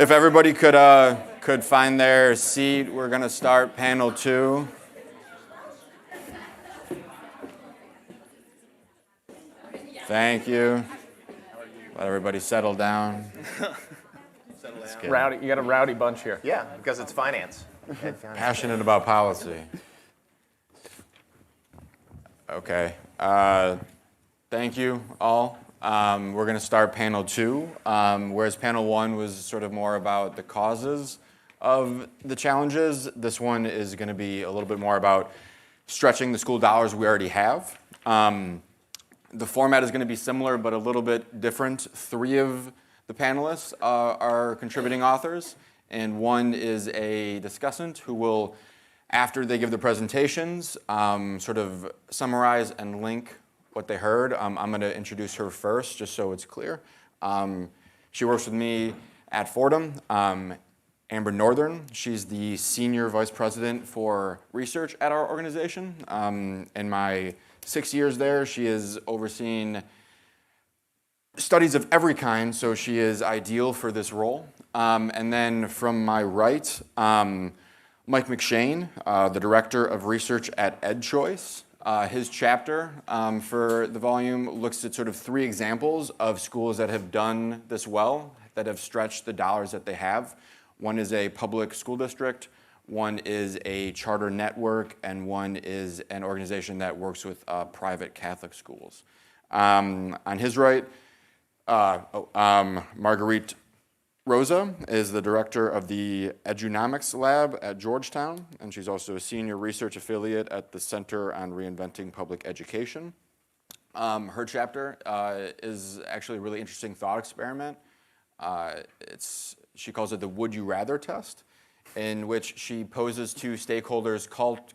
If everybody could find their seat, we're going to start panel 2. Thank you. Let everybody settle down. Rowdy, you got a rowdy bunch here. Yeah, because it's finance. Passionate about policy. Okay. Thank you all. We're going to start panel 2, whereas panel 1 was sort of more about the causes of the challenges. This one is going to be a little bit more about stretching the school dollars we already have. The format is going to be similar but a little bit different. 3 of the panelists are contributing authors, and 1 is a discussant who will, after they give the presentations, sort of summarize and link what they heard. I'm going to introduce her first, just so it's clear. She works with me at Fordham. Amber Northern, she's the Senior Vice President for Research at our organization. In my 6 years there, she has overseen studies of every kind, so she is ideal for this role. And then from my right, Mike McShane, the Director of Research at EdChoice. His chapter for the volume looks at sort of 3 examples of schools that have done this well, that have stretched the dollars that they have. 1 is a public school district, 1 is a charter network, and 1 is an organization that works with private Catholic schools. On his right, Marguerite Roza is the director of the Edunomics Lab at Georgetown, and she's also a senior research affiliate at the Center on Reinventing Public Education. Her chapter is actually a really interesting thought experiment. She calls it the Would You Rather test, in which she poses to stakeholders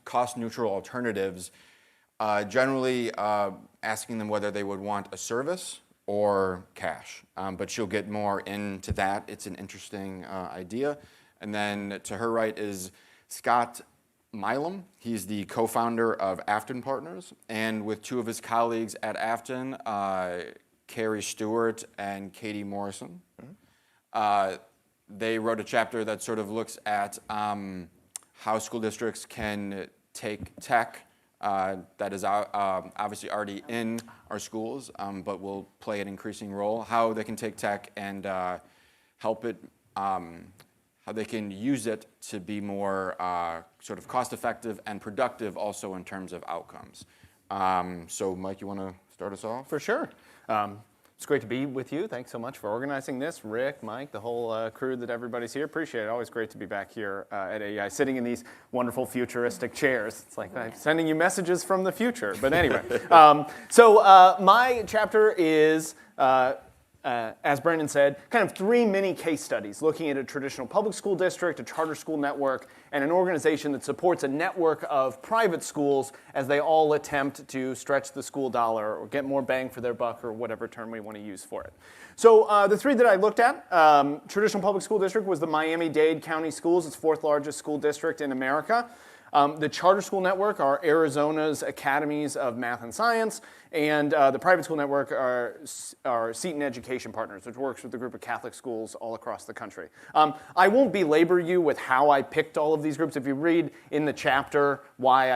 cost-neutral alternatives, generally asking them whether they would want a service or cash. But she'll get more into that. It's an interesting idea. And then to her right is Scott Milam. He's the co-founder of Afton Partners. And with 2 of his colleagues at Afton, Carrie Stewart and Katie Morrison, they wrote a chapter that sort of looks at how school districts can take tech that is obviously already in our schools, but will play an increasing role, how they can take tech and help it, how they can use it to be more sort of cost-effective and productive also in terms of outcomes. So Mike, you want to start us off? For sure. It's great to be with you. Thanks so much for organizing this. Rick, Mike, the whole crew that everybody's here. Appreciate it. Always great to be back here at AEI, sitting in these wonderful futuristic chairs. It's like I'm sending you messages from the future. But anyway, so my chapter is, as Brandon said, kind of 3 mini case studies looking at a traditional public school district, a charter school network, and an organization that supports a network of private schools as they all attempt to stretch the school dollar or get more bang for their buck, or whatever term we want to use for it. So the 3 that I looked at, traditional public school district was the Miami-Dade County Schools. It's 4th largest school district in America. The charter school network are Arizona's Academies of Math and Science, and the private school network are Seton Education Partners, which works with a group of Catholic schools all across the country. I won't belabor you with how I picked all of these groups. If you read in the chapter why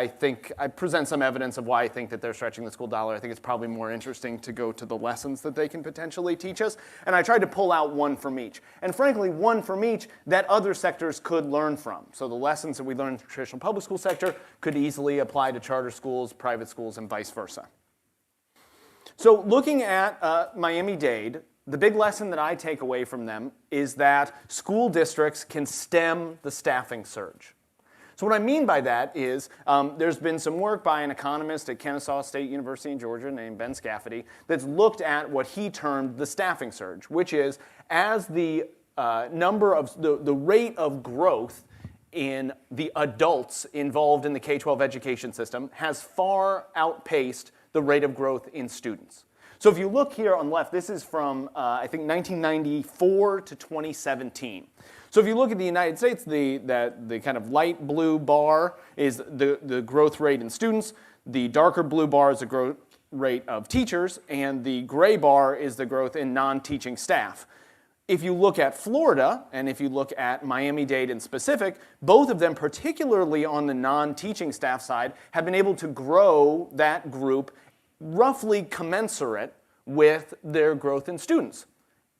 I present some evidence of why I think that they're stretching the school dollar, I think it's probably more interesting to go to the lessons that they can potentially teach us. And I tried to pull out 1 from each. And frankly, 1 from each that other sectors could learn from. So the lessons that we learn in the traditional public school sector could easily apply to charter schools, private schools, and vice versa. So looking at Miami-Dade, the big lesson that I take away from them is that school districts can stem the staffing surge. So what I mean by that is there's been some work by an economist at Kennesaw State University in Georgia named Ben Scafferty that's looked at what he termed the staffing surge, which is as the the rate of growth in the adults involved in the K-12 education system has far outpaced the rate of growth in students. So if you look here on the left, this is from, I think, 1994 to 2017. So if you look at the United States, the kind of light blue bar is the growth rate in students. The darker blue bar is the growth rate of teachers, and the gray bar is the growth in non-teaching staff. If you look at Florida, and if you look at Miami-Dade in specific, both of them, particularly on the non-teaching staff side, have been able to grow that group roughly commensurate with their growth in students.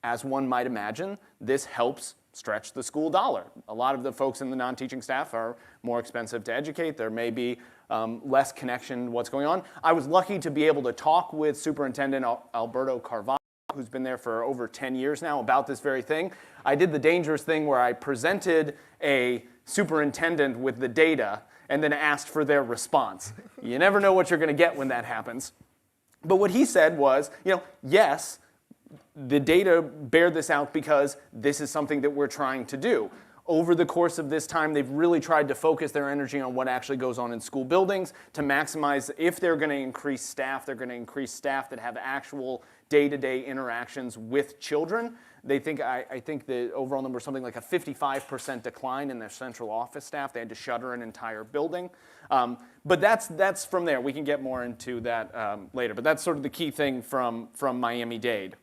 As one might imagine, this helps stretch the school dollar. A lot of the folks in the non-teaching staff are more expensive to educate. There may be less connection to what's going on. I was lucky to be able to talk with Superintendent Alberto Carvalho, who's been there for over 10 years now, about this very thing. I did the dangerous thing where I presented a superintendent with the data and then asked for their response. You never know what you're going to get when that happens. But what he said was, yes, the data bear this out because this is something that we're trying to do. Over the course of this time, they've really tried to focus their energy on what actually goes on in school buildings to maximize, if they're going to increase staff, they're going to increase staff that have actual day-to-day interactions with children. They think, I think the overall number is something like a 55% decline in their central office staff. They had to shutter an entire building. But that's from there. We can get more into that later. But that's sort of the key thing from Miami-Dade.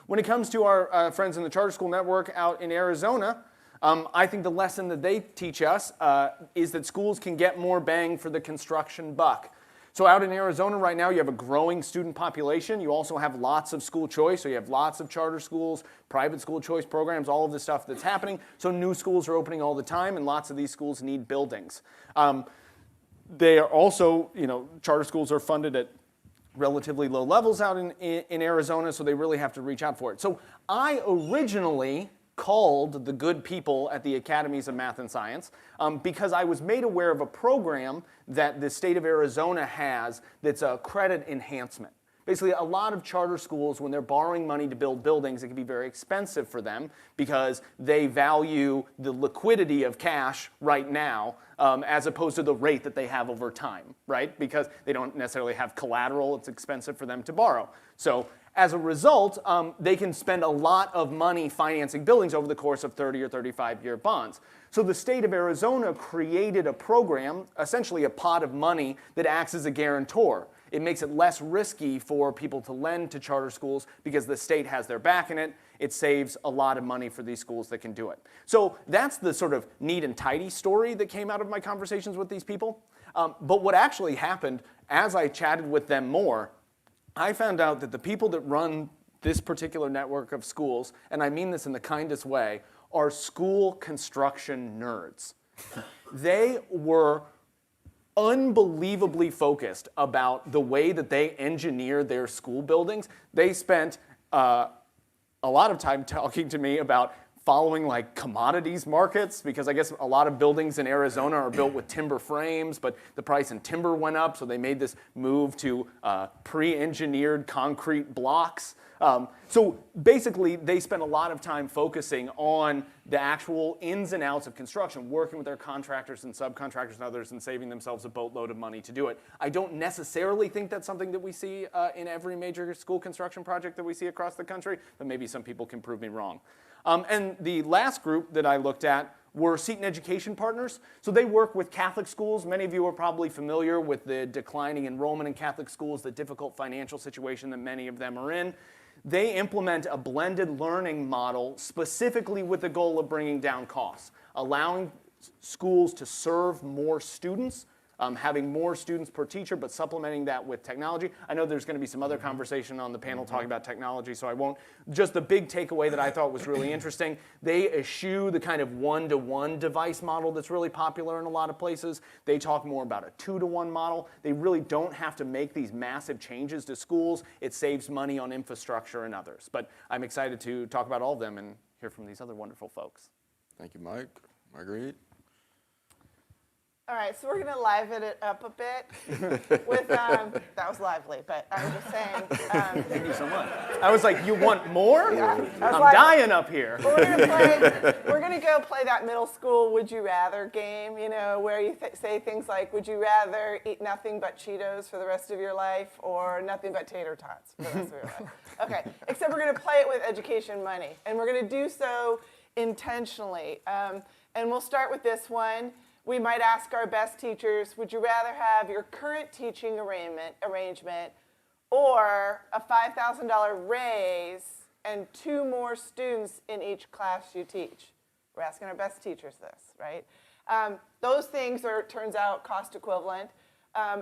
When it comes to our friends in the charter school network out in Arizona, I think the lesson that they teach us is that schools can get more bang for the construction buck. So out in Arizona right now, you have a growing student population. You also have lots of school choice. So you have lots of charter schools, private school choice programs, all of the stuff that's happening. So new schools are opening all the time, and lots of these schools need buildings. They are also, charter schools are funded at relatively low levels out in Arizona, so they really have to reach out for it. So I originally called the good people at the Academies of Math and Science because I was made aware of a program that the state of Arizona has that's a credit enhancement. Basically, a lot of charter schools, when they're borrowing money to build buildings, it can be very expensive for them because they value the liquidity of cash right now as opposed to the rate that they have over time, right? Because they don't necessarily have collateral. It's expensive for them to borrow. So as a result, they can spend a lot of money financing buildings over the course of 30 or 35-year bonds. So the state of Arizona created a program, essentially a pot of money, that acts as a guarantor. It makes it less risky for people to lend to charter schools because the state has their back in it. It saves a lot of money for these schools that can do it. So that's the sort of neat and tidy story that came out of my conversations with these people. But what actually happened as I chatted with them more, I found out that the people that run this particular network of schools, and I mean this in the kindest way, are school construction nerds. They were unbelievably focused about the way that they engineer their school buildings. They spent a lot of time talking to me about following like commodities markets, because I guess a lot of buildings in Arizona are built with timber frames, but the price in timber went up, so they made this move to pre-engineered concrete blocks. So basically, they spent a lot of time focusing on the actual ins and outs of construction, working with their contractors and subcontractors and others and saving themselves a boatload of money to do it. I don't necessarily think that's something that we see in every major school construction project that we see across the country, but maybe some people can prove me wrong. And the last group that I looked at were Seton Education Partners. So they work with Catholic schools. Many of you are probably familiar with the declining enrollment in Catholic schools, the difficult financial situation that many of them are in. They implement a blended learning model specifically with the goal of bringing down costs, allowing schools to serve more students, having more students per teacher, but supplementing that with technology. I know there's going to be some other conversation on the panel talking about technology, so I won't. Just the big takeaway that I thought was really interesting, they eschew the kind of one-to-one device model that's really popular in a lot of places. They talk more about a two-to-one model. They really don't have to make these massive changes to schools. It saves money on infrastructure and others. But I'm excited to talk about all of them and hear from these other wonderful folks. Thank you, Mike. Marguerite? All right, so we're going to liven it up a bit with, that was lively, but I was just saying. Thank you so much. I was like, you want more? Yeah, I'm dying up here. Well, we're going to go play that middle school would you rather game, where you say things like, would you rather eat nothing but Cheetos for the rest of your life or nothing but tater tots for the rest of your life? Okay, except we're going to play it with education money, and we're going to do so intentionally. And we'll start with this one. We might ask our best teachers, would you rather have your current teaching arrangement or a $5,000 raise and 2 more students in each class you teach. We're asking our best teachers this, right? Those things are, turns out, cost equivalent.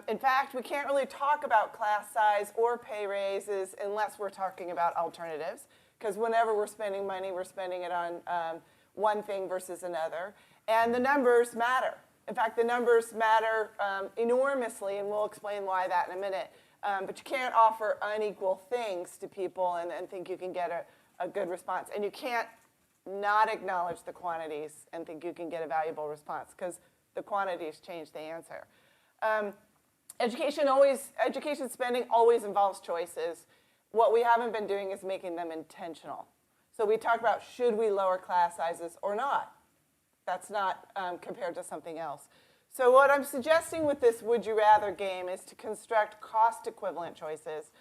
In fact, we can't really talk about class size or pay raises unless we're talking about alternatives, because whenever we're spending money, we're spending it on one thing versus another. And the numbers matter. In fact, the numbers matter enormously, and we'll explain why that in a minute. But you can't offer unequal things to people and think you can get a good response. And you can't not acknowledge the quantities and think you can get a valuable response, because the quantities change the answer. Education spending always involves choices. What we haven't been doing is making them intentional. So we talked about, should we lower class sizes or not? That's not compared to something else. So what I'm suggesting with this would you rather game is to construct cost equivalent choices.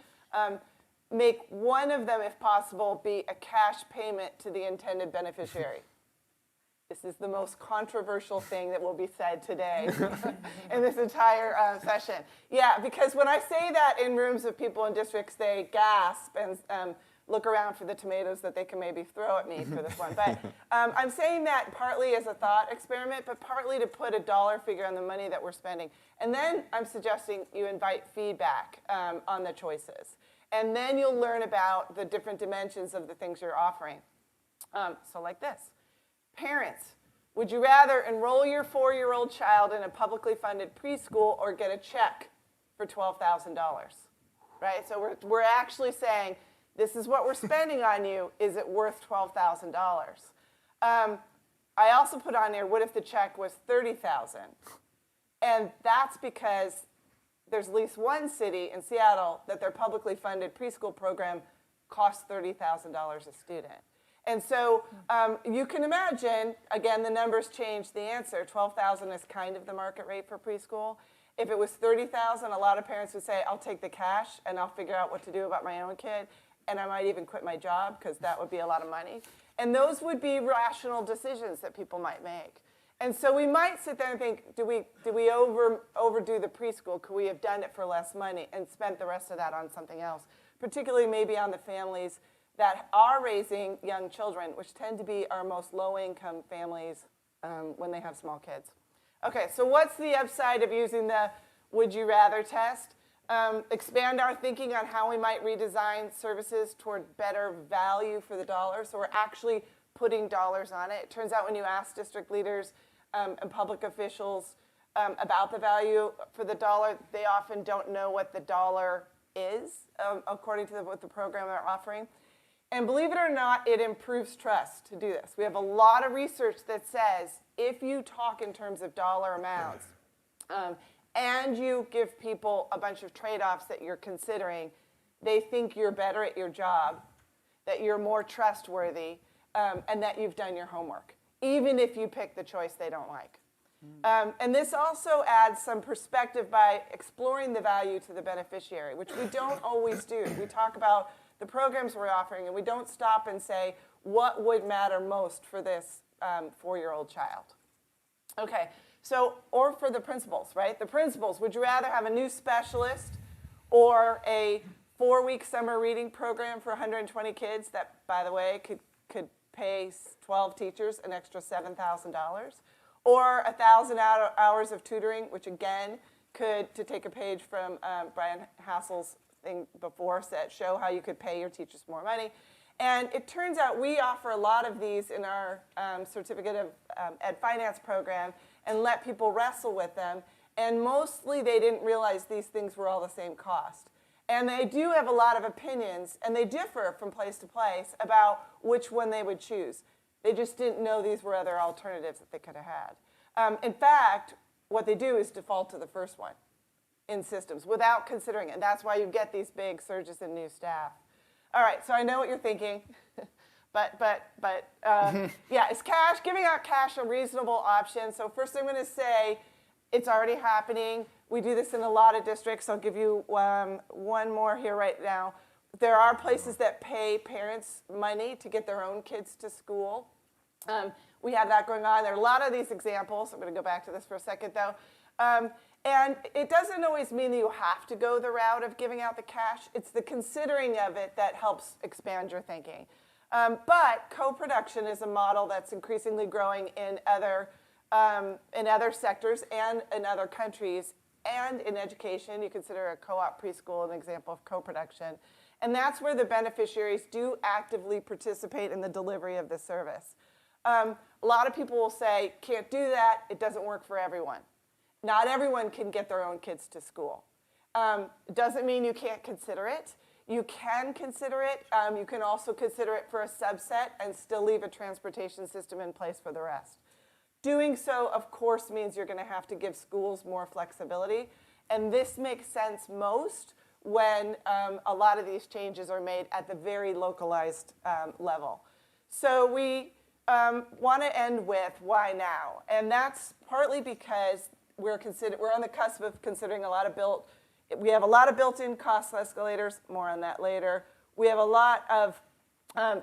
Make one of them, if possible, be a cash payment to the intended beneficiary. This is the most controversial thing that will be said today in this entire session. Yeah, because when I say that in rooms of people in districts, they gasp and look around for the tomatoes that they can maybe throw at me for this one. But I'm saying that partly as a thought experiment, but partly to put a dollar figure on the money that we're spending. And then I'm suggesting you invite feedback on the choices. And then you'll learn about the different dimensions of the things you're offering. So like this. Parents, would you rather enroll your 4-year-old child in a publicly funded preschool or get a check for $12,000? Right? So we're actually saying, this is what we're spending on you. Is it worth $12,000? I also put on there, what if the check was $30,000? And that's because there's at least one city in Seattle that their publicly funded preschool program costs $30,000 a student. And so you can imagine, again, the numbers change the answer. $12,000 is kind of the market rate for preschool. If it was $30,000, a lot of parents would say, I'll take the cash and I'll figure out what to do about my own kid. And I might even quit my job because that would be a lot of money. And those would be rational decisions that people might make. And so we might sit there and think, do we overdo the preschool? Could we have done it for less money and spent the rest of that on something else? Particularly maybe on the families that are raising young children, which tend to be our most low-income families when they have small kids. Okay, so what's the upside of using the would you rather test? Expand our thinking on how we might redesign services toward better value for the dollar. So we're actually putting dollars on it. It turns out when you ask district leaders and public officials about the value for the dollar, they often don't know what the dollar is, according to what the program they're offering. And believe it or not, it improves trust to do this. We have a lot of research that says if you talk in terms of dollar amounts and you give people a bunch of trade-offs that you're considering, they think you're better at your job, that you're more trustworthy, and that you've done your homework, even if you pick the choice they don't like. And this also adds some perspective by exploring the value to the beneficiary, which we don't always do. We talk about the programs we're offering, and we don't stop and say, what would matter most for this 4-year-old child? Okay, so, or for the principals, right? The principals, would you rather have a new specialist or a 4-week summer reading program for 120 kids that, by the way, could pay 12 teachers an extra $7,000? Or 1,000 hours of tutoring, which again could, to take a page from Brian Hassel's thing before, said show how you could pay your teachers more money. And it turns out we offer a lot of these in our Certificate of Ed Finance program and let people wrestle with them. And mostly they didn't realize these things were all the same cost. And they do have a lot of opinions, and they differ from place to place about which one they would choose. They just didn't know these were other alternatives that they could have had. In fact, what they do is default to the first one in systems without considering it. That's why you get these big surges in new staff. All right, so I know what you're thinking, but yeah, is giving out cash a reasonable option? So first I'm going to say it's already happening. We do this in a lot of districts. I'll give you one more here right now. There are places that pay parents money to get their own kids to school. We have that going on. There are a lot of these examples. I'm going to go back to this for a second, though. And it doesn't always mean that you have to go the route of giving out the cash. It's the considering of it that helps expand your thinking. But co-production is a model that's increasingly growing in other sectors and in other countries. And in education, you consider a co-op preschool an example of co-production. And that's where the beneficiaries do actively participate in the delivery of the service. A lot of people will say, can't do that, it doesn't work for everyone. Not everyone can get their own kids to school. Doesn't mean you can't consider it. You can consider it. You can also consider it for a subset and still leave a transportation system in place for the rest. Doing so, of course, means you're going to have to give schools more flexibility. And this makes sense most when a lot of these changes are made at the very localized level. So we want to end with why now? And that's partly because we're on the cusp of considering we have a lot of built-in cost escalators, more on that later. We have a lot of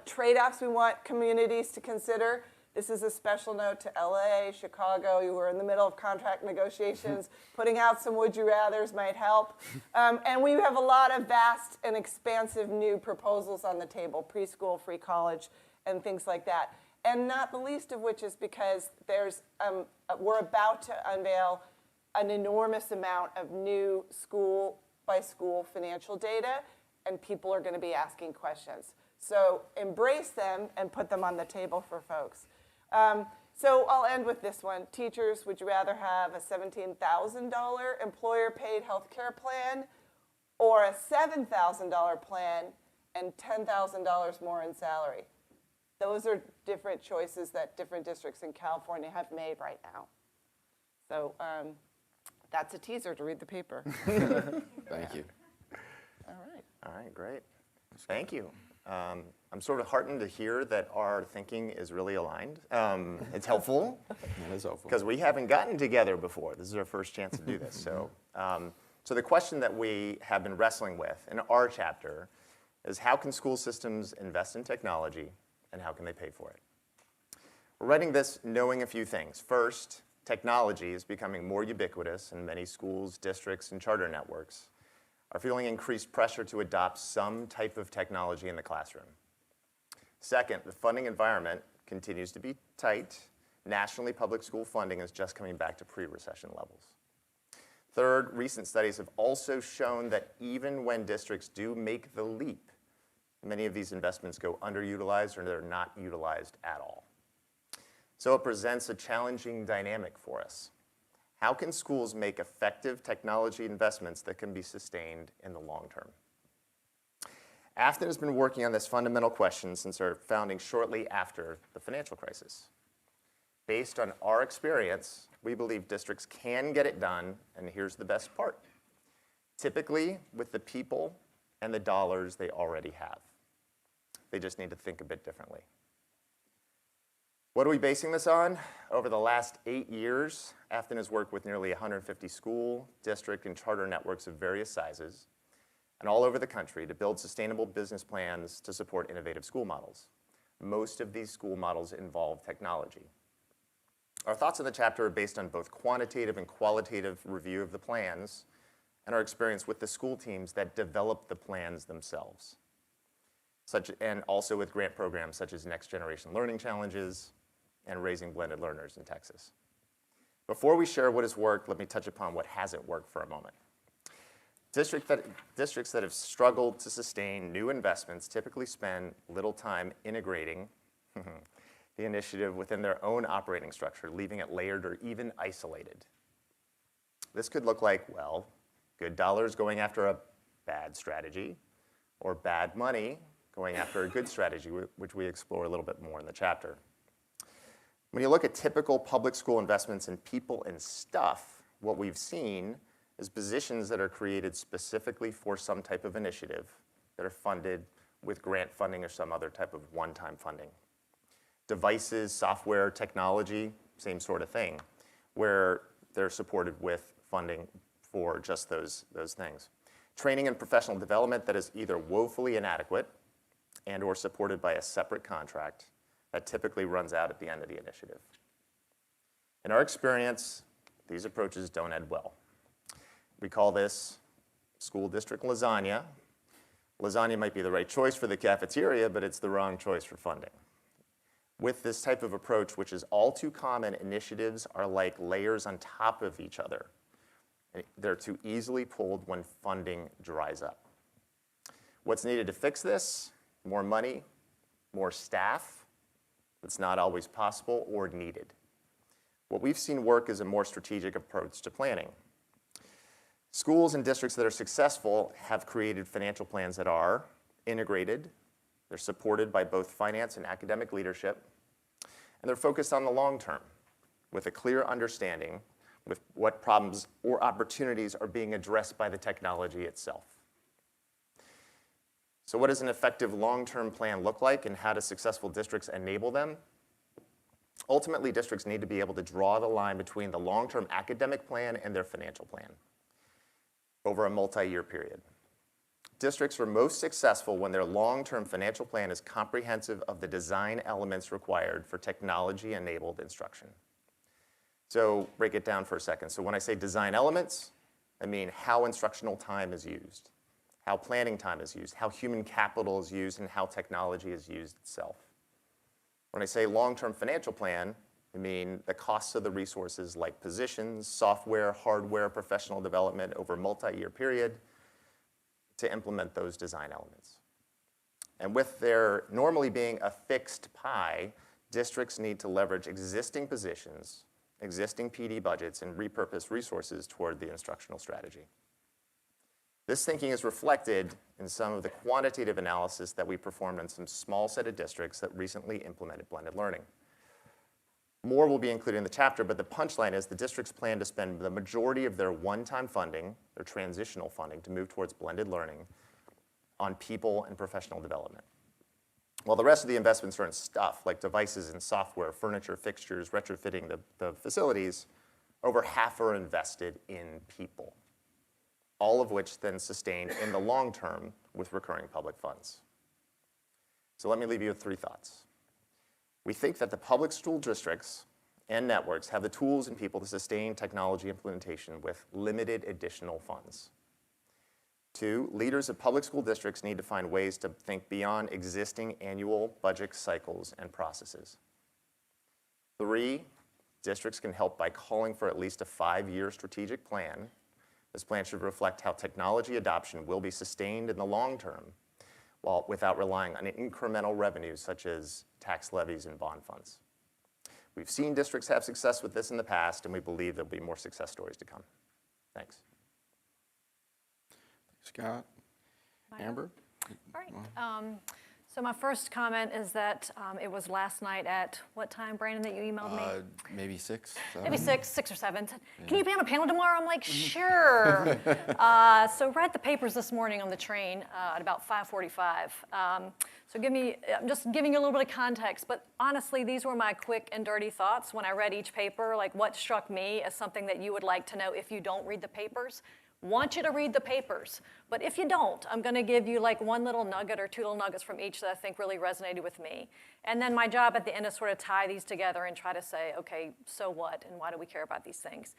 trade-offs we want communities to consider. This is a special note to LA, Chicago. You were in the middle of contract negotiations. Putting out some would you rathers might help. And we have a lot of vast and expansive new proposals on the table, preschool, free college, and things like that. And not the least of which is because we're about to unveil an enormous amount of new school-by-school financial data, and people are going to be asking questions. So embrace them and put them on the table for folks. So I'll end with this one. Teachers, would you rather have a $17,000 employer-paid health care plan or a $7,000 plan and $10,000 more in salary? Those are different choices that different districts in California have made right now. So that's a teaser to read the paper. Thank you. All right. All right, great. Thank you. I'm sort of heartened to hear that our thinking is really aligned. It's helpful. That is helpful. Because we haven't gotten together before. This is our first chance to do this. So the question that we have been wrestling with in our chapter is how can school systems invest in technology and how can they pay for it? We're writing this knowing a few things. First, technology is becoming more ubiquitous and many schools, districts, and charter networks are feeling increased pressure to adopt some type of technology in the classroom. Second, the funding environment continues to be tight. Nationally, public school funding is just coming back to pre-recession levels. Third, recent studies have also shown that even when districts do make the leap, many of these investments go underutilized or they're not utilized at all. So it presents a challenging dynamic for us. How can schools make effective technology investments that can be sustained in the long term? Afton has been working on this fundamental question since our founding shortly after the financial crisis. Based on our experience, we believe districts can get it done, and here's the best part. Typically, with the people and the dollars they already have. They just need to think a bit differently. What are we basing this on? Over the last 8 years, Afton has worked with nearly 150 school, district, and charter networks of various sizes and all over the country to build sustainable business plans to support innovative school models. Most of these school models involve technology. Our thoughts in the chapter are based on both quantitative and qualitative review of the plans and our experience with the school teams that develop the plans themselves, and also with grant programs such as Next Generation Learning Challenges and Raising Blended Learners in Texas. Before we share what has worked, let me touch upon what hasn't worked for a moment. Districts that have struggled to sustain new investments typically spend little time integrating the initiative within their own operating structure, leaving it layered or even isolated. This could look like, well, good dollars going after a bad strategy, or bad money going after a good strategy, which we explore a little bit more in the chapter. When you look at typical public school investments in people and stuff, what we've seen is positions that are created specifically for some type of initiative that are funded with grant funding or some other type of one-time funding. Devices, software, technology, same sort of thing, where they're supported with funding for just those things. Training and professional development that is either woefully inadequate and or supported by a separate contract that typically runs out at the end of the initiative. In our experience, these approaches don't end well. We call this school district lasagna. Lasagna might be the right choice for the cafeteria, but it's the wrong choice for funding. With this type of approach, which is all too common, initiatives are like layers on top of each other. They're too easily pulled when funding dries up. What's needed to fix this? More money, more staff. That's not always possible or needed. What we've seen work is a more strategic approach to planning. Schools and districts that are successful have created financial plans that are integrated, they're supported by both finance and academic leadership, and they're focused on the long term with a clear understanding with what problems or opportunities are being addressed by the technology itself. So what does an effective long-term plan look like, and how do successful districts enable them? Ultimately, districts need to be able to draw the line between the long-term academic plan and their financial plan over a multi-year period. Districts are most successful when their long-term financial plan is comprehensive of the design elements required for technology-enabled instruction. So break it down for a second. So when I say design elements, I mean how instructional time is used, how planning time is used, how human capital is used, and how technology is used itself. When I say long-term financial plan, I mean the costs of the resources like positions, software, hardware, professional development over a multi-year period to implement those design elements. And with there normally being a fixed pie, districts need to leverage existing positions, existing PD budgets, and repurpose resources toward the instructional strategy. This thinking is reflected in some of the quantitative analysis that we performed on some small set of districts that recently implemented blended learning. More will be included in the chapter, but the punchline is the districts plan to spend the majority of their one-time funding, their transitional funding, to move towards blended learning on people and professional development. While the rest of the investments are in stuff like devices and software, furniture, fixtures, retrofitting the facilities, over half are invested in people, all of which then sustained in the long term with recurring public funds. So let me leave you with 3 thoughts. We think that the public school districts and networks have the tools and people to sustain technology implementation with limited additional funds. 2, leaders of public school districts need to find ways to think beyond existing annual budget cycles and processes. 3, districts can help by calling for at least a 5-year strategic plan. This plan should reflect how technology adoption will be sustained in the long term, while without relying on incremental revenues such as tax levies and bond funds. We've seen districts have success with this in the past, and we believe there'll be more success stories to come. Thanks. Scott, Amber? All right. So my first comment is that it was last night at what time, Brandon, that you emailed me? Maybe 6, 7. Maybe 6 or 7. Can you be on a panel tomorrow? I'm like, sure. So read the papers this morning on the train at about 5:45. So I'm just giving you a little bit of context, but honestly, these were my quick and dirty thoughts when I read each paper, like what struck me as something that you would like to know if you don't read the papers. Want you to read the papers, but if you don't, I'm going to give you like one little nugget or 2 little nuggets from each that I think really resonated with me. And then my job at the end is sort of tie these together and try to say, okay, so what, and why do we care about these things?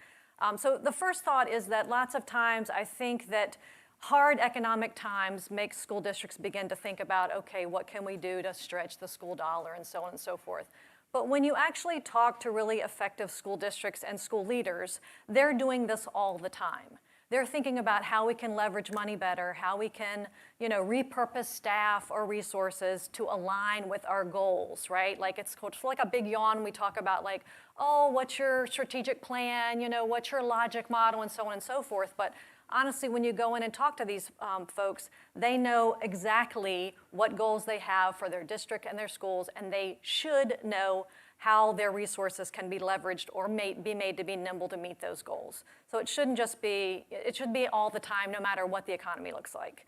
So the first thought is that lots of times I think that hard economic times make school districts begin to think about, okay, what can we do to stretch the school dollar and so on and so forth. But when you actually talk to really effective school districts and school leaders, they're doing this all the time. They're thinking about how we can leverage money better, how we can, repurpose staff or resources to align with our goals, right? Like it's like a big yawn. We talk about like, oh, what's your strategic plan? What's your logic model and so on and so forth. But honestly, when you go in and talk to these folks, they know exactly what goals they have for their district and their schools, and they should know how their resources can be leveraged or be made to be nimble to meet those goals. So it shouldn't just be, it should be all the time, no matter what the economy looks like.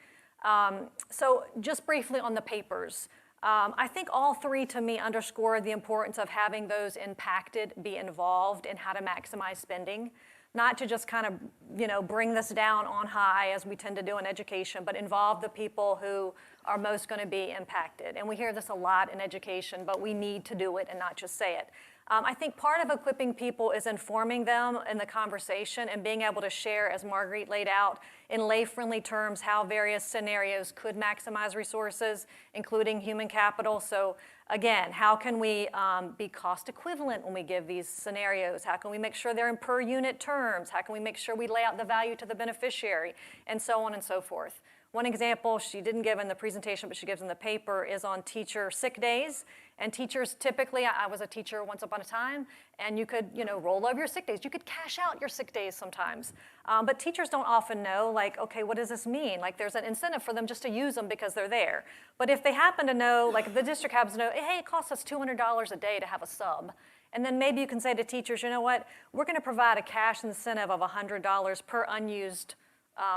So just briefly on the papers, I think all 3 to me underscore the importance of having those impacted be involved in how to maximize spending. Not to just kind of, bring this down on high as we tend to do in education, but involve the people who are most going to be impacted. And we hear this a lot in education, but we need to do it and not just say it. I think part of equipping people is informing them in the conversation and being able to share, as Marguerite laid out, in lay-friendly terms how various scenarios could maximize resources, including human capital. So again, how can we be cost equivalent when we give these scenarios? How can we make sure they're in per unit terms? How can we make sure we lay out the value to the beneficiary? And so on and so forth. One example she didn't give in the presentation, but she gives in the paper, is on teacher sick days. And teachers typically, I was a teacher once upon a time, and you could, roll over your sick days. You could cash out your sick days sometimes. But teachers don't often know, like, okay, what does this mean? Like, there's an incentive for them just to use them because they're there. But if they happen to know, like, if the district happens to know, hey, it costs us $200 a day to have a sub. And then maybe you can say to teachers, you know what, we're going to provide a cash incentive of $100 per unused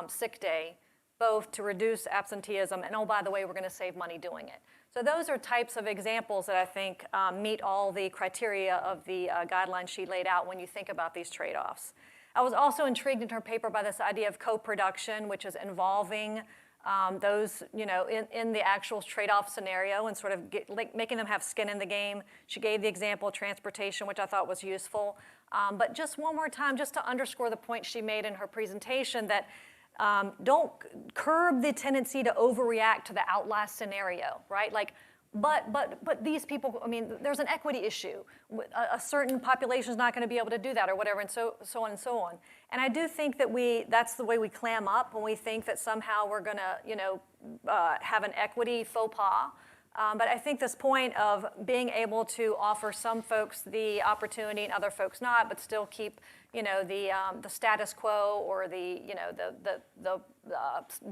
sick day, both to reduce absenteeism, and oh, by the way, we're going to save money doing it. So those are types of examples that I think meet all the criteria of the guidelines she laid out when you think about these trade-offs. I was also intrigued in her paper by this idea of co-production, which is involving those, in the actual trade-off scenario and sort of making them have skin in the game. She gave the example of transportation, which I thought was useful. But just one more time, just to underscore the point she made in her presentation, that don't curb the tendency to overreact to the outlast scenario, right? Like, but these people, I mean, there's an equity issue. A certain population is not going to be able to do that or whatever, and so on and so on. And I do think that that's the way we clam up when we think that somehow we're going to, have an equity faux pas. But I think this point of being able to offer some folks the opportunity and other folks not, but still keep, the status quo or the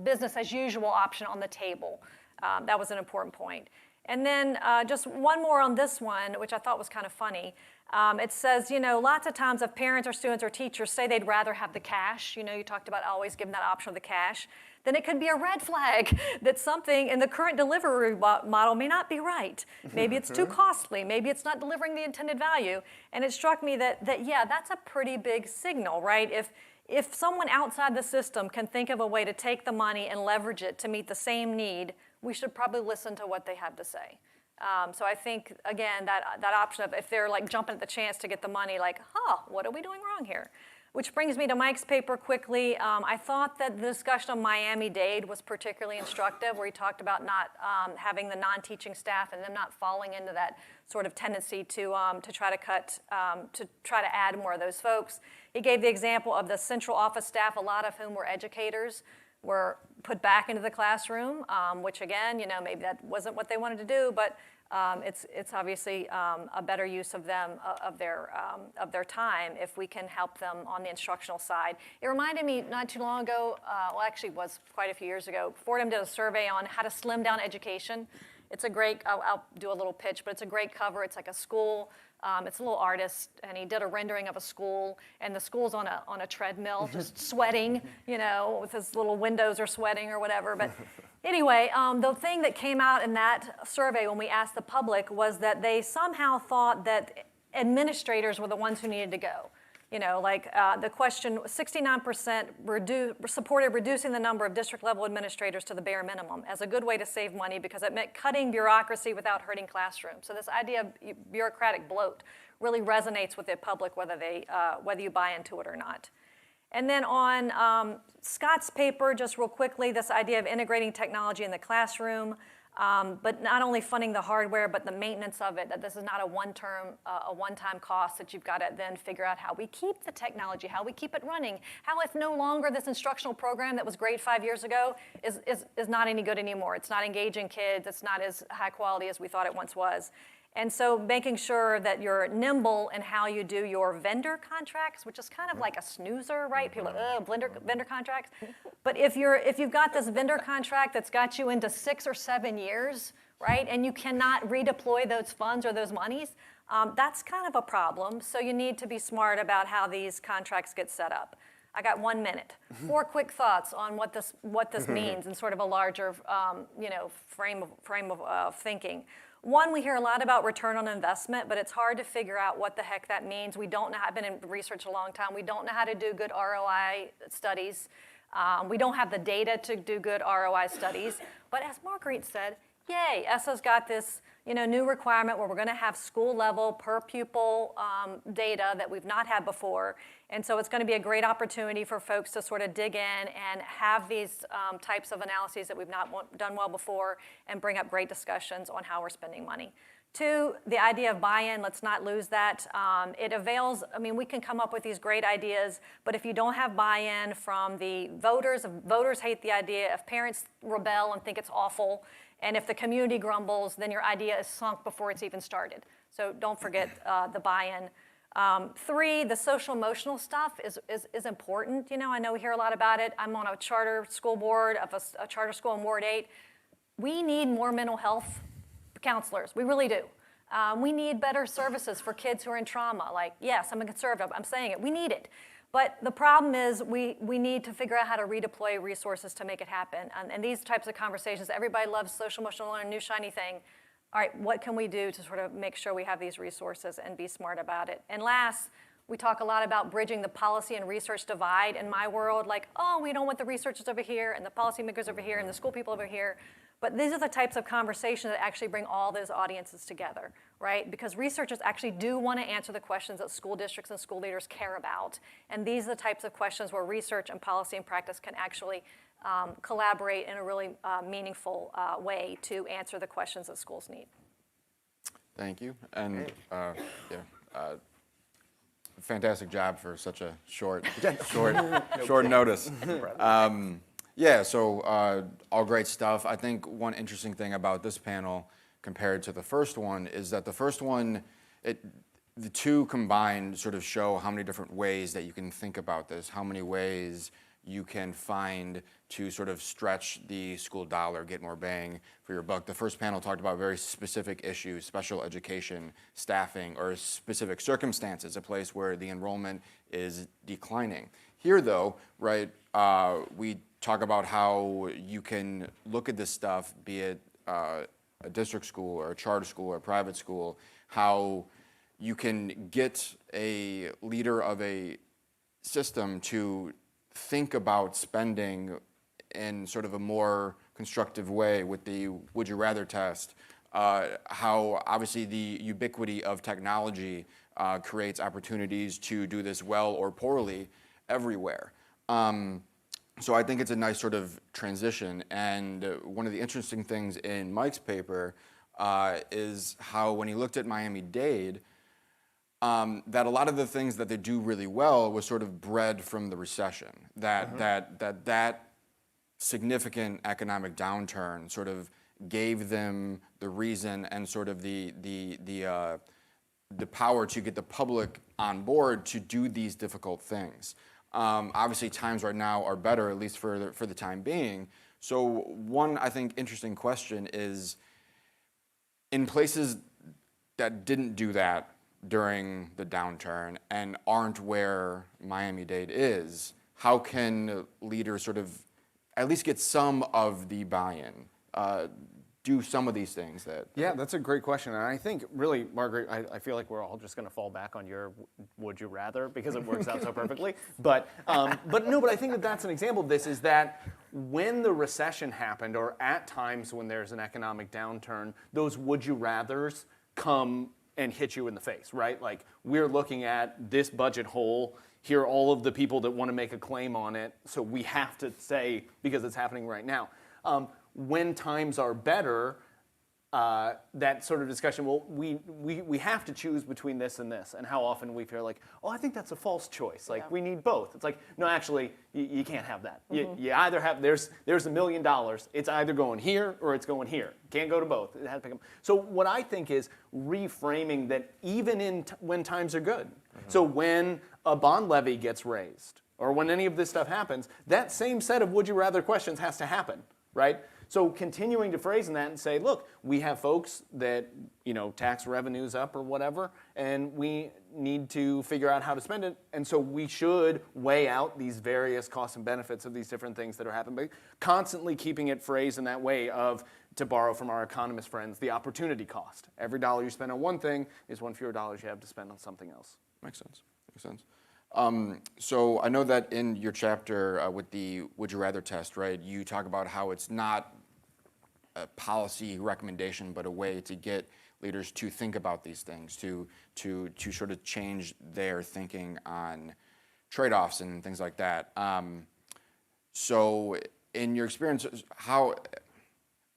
business as usual option on the table. That was an important point. And then just one more on this one, which I thought was kind of funny. It says, lots of times if parents or students or teachers say they'd rather have the cash, you talked about always giving that option of the cash, then it could be a red flag that something in the current delivery model may not be right. Maybe it's too costly. Maybe it's not delivering the intended value. And it struck me that yeah, that's a pretty big signal, right? If someone outside the system can think of a way to take the money and leverage it to meet the same need, we should probably listen to what they have to say. So I think, again, that option of if they're like jumping at the chance to get the money, like, what are we doing wrong here? Which brings me to Mike's paper quickly. I thought that the discussion on Miami-Dade was particularly instructive, where he talked about not having the non-teaching staff and them not falling into that sort of tendency to try to add more of those folks. He gave the example of the central office staff, a lot of whom were educators, were put back into the classroom, which again, maybe that wasn't what they wanted to do, but it's obviously a better use of their time if we can help them on the instructional side. It reminded me not too long ago, well, actually it was quite a few years ago, Fordham did a survey on how to slim down education. It's a great, I'll do a little pitch, but it's a great cover. It's like a school. It's a little artist, and he did a rendering of a school, and the school's on a treadmill, just sweating, with his little windows are sweating or whatever. But anyway, the thing that came out in that survey when we asked the public was that they somehow thought that administrators were the ones who needed to go. The question, 69% supported reducing the number of district-level administrators to the bare minimum as a good way to save money because it meant cutting bureaucracy without hurting classrooms. So this idea of bureaucratic bloat really resonates with the public, whether you buy into it or not. And then on Scott's paper, just real quickly, this idea of integrating technology in the classroom, but not only funding the hardware, but the maintenance of it, that this is not a one-time cost that you've got to then figure out how we keep the technology, how we keep it running, how if no longer this instructional program that was great 5 years ago is not any good anymore. It's not engaging kids. It's not as high quality as we thought it once was. And so making sure that you're nimble in how you do your vendor contracts, which is kind of like a snoozer, right? People are like, vendor contracts. But if you've got this vendor contract that's got you into 6 or 7 years, right, and you cannot redeploy those funds or those monies, that's kind of a problem. So you need to be smart about how these contracts get set up. I got 1 minute. 4 quick thoughts on what this means in sort of a larger, frame of thinking. One, we hear a lot about return on investment, but it's hard to figure out what the heck that means. We don't know. I've been in research a long time. We don't know how to do good ROI studies. We don't have the data to do good ROI studies. But as Marguerite said, yay, ESSA's got this, new requirement where we're going to have school level per pupil data that we've not had before. And so it's going to be a great opportunity for folks to sort of dig in and have these types of analyses that we've not done well before and bring up great discussions on how we're spending money. 2, the idea of buy-in, let's not lose that. It avails, we can come up with these great ideas, but if you don't have buy-in from the voters, if voters hate the idea, if parents rebel and think it's awful, and if the community grumbles, then your idea is sunk before it's even started. So don't forget the buy-in. 3, the social emotional stuff is important. I know we hear a lot about it. I'm on a charter school board of a charter school in Ward 8. We need more mental health counselors. We really do. We need better services for kids who are in trauma. Like, yes, I'm a conservative. I'm saying it. We need it. But the problem is we need to figure out how to redeploy resources to make it happen. And these types of conversations, everybody loves social emotional learning, new shiny thing. All right, what can we do to sort of make sure we have these resources and be smart about it? And last, we talk a lot about bridging the policy and research divide in my world. Like, oh, we don't want the researchers over here and the policymakers over here and the school people over here. But these are the types of conversations that actually bring all those audiences together, right? Because researchers actually do want to answer the questions that school districts and school leaders care about. And these are the types of questions where research and policy and practice can actually collaborate in a really meaningful way to answer the questions that schools need. Thank you. And fantastic job for such a short notice. So all great stuff. I think one interesting thing about this panel compared to the first one is that the first one, the two combined sort of show how many different ways that you can think about this, how many ways you can find to sort of stretch the school dollar, get more bang for your buck. The first panel talked about very specific issues, special education, staffing, or specific circumstances, a place where the enrollment is declining. Here though, right, we talk about how you can look at this stuff, be it a district school or a charter school or a private school, how you can get a leader of a system to think about spending in sort of a more constructive way with the would you rather test, how obviously the ubiquity of technology creates opportunities to do this well or poorly everywhere. So I think it's a nice sort of transition. And one of the interesting things in Mike's paper is how when he looked at Miami-Dade, that a lot of the things that they do really well was sort of bred from the recession. That significant economic downturn sort of gave them the reason and sort of the power to get the public on board to do these difficult things. Obviously, times right now are better, at least for the time being. So one, I think, interesting question is, in places that didn't do that during the downturn and aren't where Miami-Dade is, how can leaders sort of at least get some of the buy-in, do some of these things that... Yeah, that's a great question. And I think really, Marguerite, I feel like we're all just going to fall back on your would you rather because it works out so perfectly. But I think that that's an example of this is that when the recession happened or at times when there's an economic downturn, those would you rathers come and hit you in the face, right? Like we're looking at this budget hole, here are all of the people that want to make a claim on it, so we have to say, because it's happening right now. When times are better, that sort of discussion, well, we have to choose between this and this, and how often we feel like, oh, I think that's a false choice. Like, we need both. It's like, no, actually, you can't have that. Mm-hmm. You either have, there's $1 million, it's either going here or it's going here. Can't go to both. It has to pick them. So what I think is reframing that even when times are good. Mm-hmm. So when a bond levy gets raised, or when any of this stuff happens, that same set of would you rather questions has to happen, right? So continuing to phrase in that and say, look, we have folks that, tax revenues up or whatever, and we need to figure out how to spend it. And so we should weigh out these various costs and benefits of these different things that are happening, but constantly keeping it phrased in that way of, to borrow from our economist friends, the opportunity cost. Every dollar you spend on one thing is one fewer dollars you have to spend on something else. Makes sense. So I know that in your chapter with the would you rather test, right, you talk about how it's not a policy recommendation, but a way to get leaders to think about these things, to sort of change their thinking on trade-offs and things like that. So in your experience,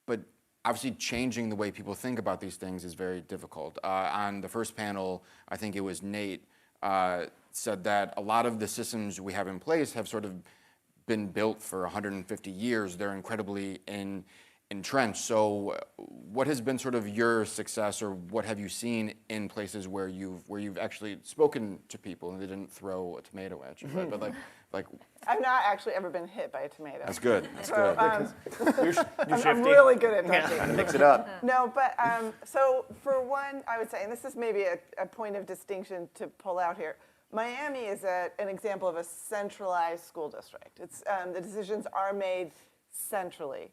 but obviously changing the way people think about these things is very difficult. On the first panel, I think it was Nate, said that a lot of the systems we have in place have sort of been built for 150 years. They're incredibly entrenched. So what has been sort of your success, or what have you seen in places where you've actually spoken to people and they didn't throw a tomato at you, right? But like I've not actually ever been hit by a tomato. that's good. That's good. I'm really good at dodging. Mix it up. No, but so for one, I would say, and this is maybe a point of distinction to pull out here, Miami is an example of a centralized school district. It's the decisions are made centrally.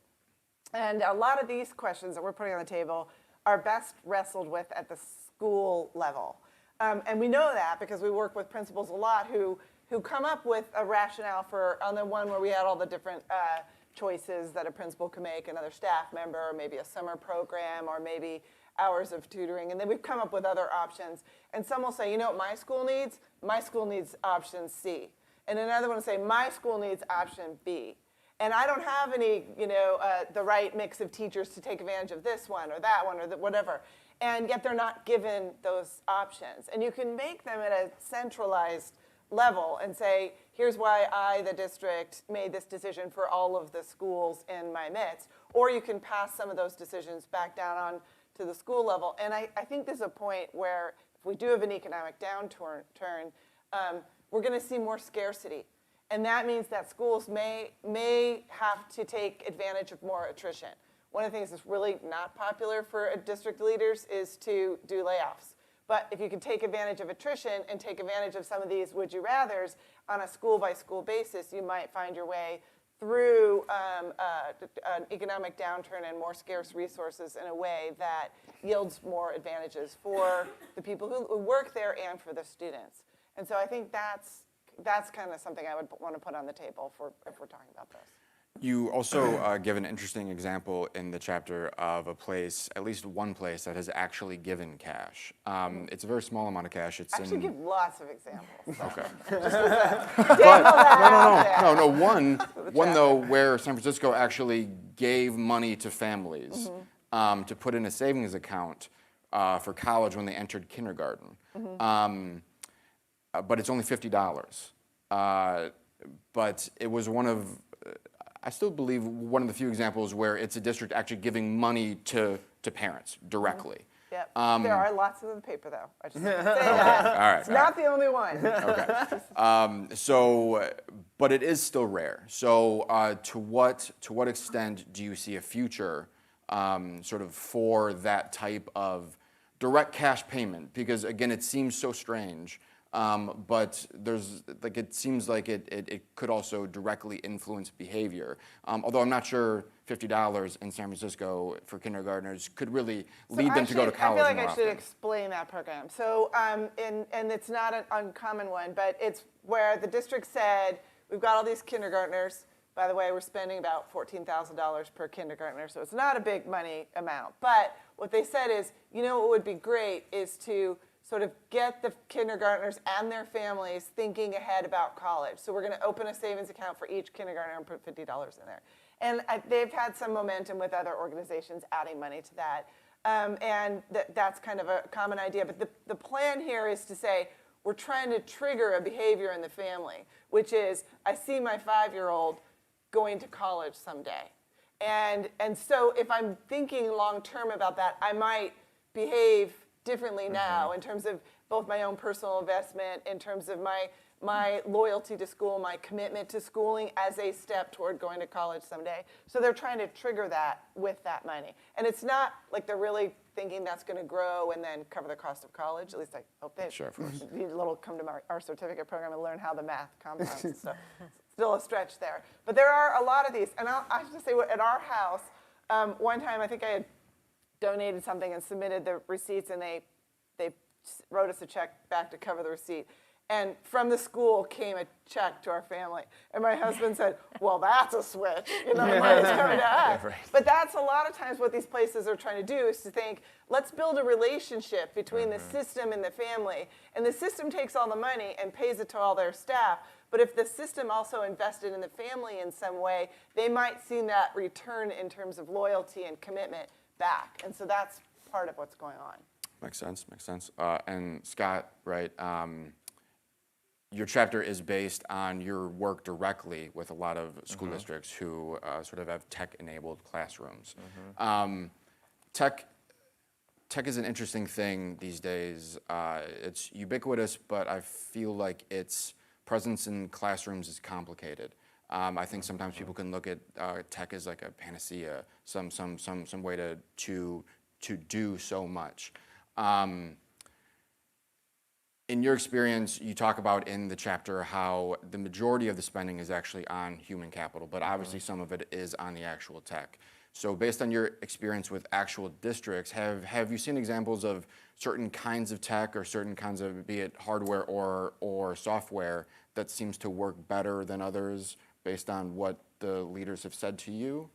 And a lot of these questions that we're putting on the table are best wrestled with at the school level. And we know that because we work with principals a lot who come up with a rationale for, on the one where we had all the different choices that a principal can make, another staff member, or maybe a summer program, or maybe hours of tutoring. And then we've come up with other options. And some will say, you know what my school needs? My school needs option C. And another one will say, my school needs option B. And I don't have any, the right mix of teachers to take advantage of this one or that one or whatever. And yet they're not given those options. And you can make them at a centralized level and say, here's why I, the district, made this decision for all of the schools in my midst. Or you can pass some of those decisions back down on to the school level. And I think there's a point where if we do have an economic downturn, we're going to see more scarcity. And that means that schools may have to take advantage of more attrition. One of the things that's really not popular for district leaders is to do layoffs. But if you can take advantage of attrition and take advantage of some of these would-you-rathers on a school-by-school basis, you might find your way through an economic downturn and more scarce resources in a way that yields more advantages for the people who work there and for the students. And so I think that's kind of something I would want to put on the table if we're talking about this. You also give an interesting example in the chapter of a place, at least one place, that has actually given cash. It's a very small amount of cash. It's Actually, give lots of examples. Okay. No. One though, where San Francisco actually gave money to families to put in a savings account for college when they entered kindergarten. But it's only $50. But it was one of, I still believe, one of the few examples where it's a district actually giving money to parents directly. Yep. There are lots in the paper, though. I just want to say that. All right. It's not the only one. Okay. But it is still rare. So to what extent do you see a future sort of for that type of direct cash payment? Because again, it seems so strange. But it seems like it could also directly influence behavior. Although I'm not sure $50 in San Francisco for kindergartners could really lead them to go to college I feel like more I should often. explain that program. So, and it's not an uncommon one, but it's where the district said, we've got all these kindergartners. By the way, we're spending about $14,000 per kindergartner, so it's not a big money amount. But what they said is, what would be great is to sort of get the kindergartners and their families thinking ahead about college. So we're going to open a savings account for each kindergartner and put $50 in there. And they've had some momentum with other organizations adding money to that. And that's kind of a common idea. But the plan here is to say, we're trying to trigger a behavior in the family, which is, I see my 5-year-old going to college someday. And so if I'm thinking long-term about that, I might behave differently now in terms of both my own personal investment, in terms of my loyalty to school, my commitment to schooling as a step toward going to college someday. So they're trying to trigger that with that money. And it's not like they're really thinking that's going to grow and then cover the cost of college. At least I hope they need a little come to our certificate program and learn how the math compounds. So still a stretch there. But there are a lot of these. And I have to say, at our house, one time I think I had donated something and submitted the receipts, and they wrote us a check back to cover the receipt. And from the school came a check to our family. And my husband said, well, that's a switch. You know, the money's coming to us. But that's a lot of times what these places are trying to do is to think, let's build a relationship between the system and the family. And the system takes all the money and pays it to all their staff. But if the system also invested in the family in some way, they might see that return in terms of loyalty and commitment back. And so that's part of what's going on. Makes sense, makes sense. And Scott, right, your chapter is based on your work directly with a lot of school districts who sort of have tech-enabled classrooms. Tech is an interesting thing these days. It's ubiquitous, but I feel like its presence in classrooms is complicated. I think sometimes people can look at tech as like a panacea, some way to do so much. In your experience, you talk about in the chapter how the majority of the spending is actually on human capital, but obviously some of it is on the actual tech. So based on your experience with actual districts, have you seen examples of certain kinds of tech or certain kinds of, be it hardware or software, that seems to work better than others based on what the leaders have said to you?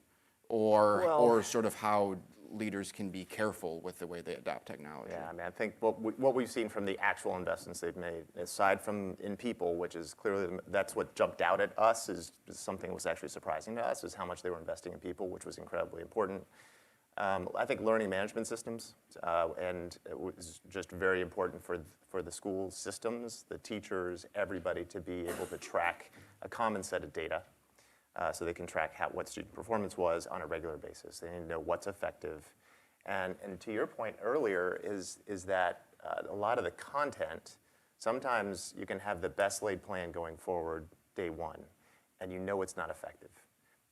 Or sort of how leaders can be careful with the way they adopt technology? Yeah, I mean, I think what we've seen from the actual investments they've made, aside from in people, which is clearly, that's what jumped out at us, is something that was actually surprising to us, is how much they were investing in people, which was incredibly important. I think learning management systems, and it was just very important for the school systems, the teachers, everybody to be able to track a common set of data. So they can track what student performance was on a regular basis. They need to know what's effective. And to your point earlier is that a lot of the content, sometimes you can have the best laid plan going forward day one, and you know it's not effective.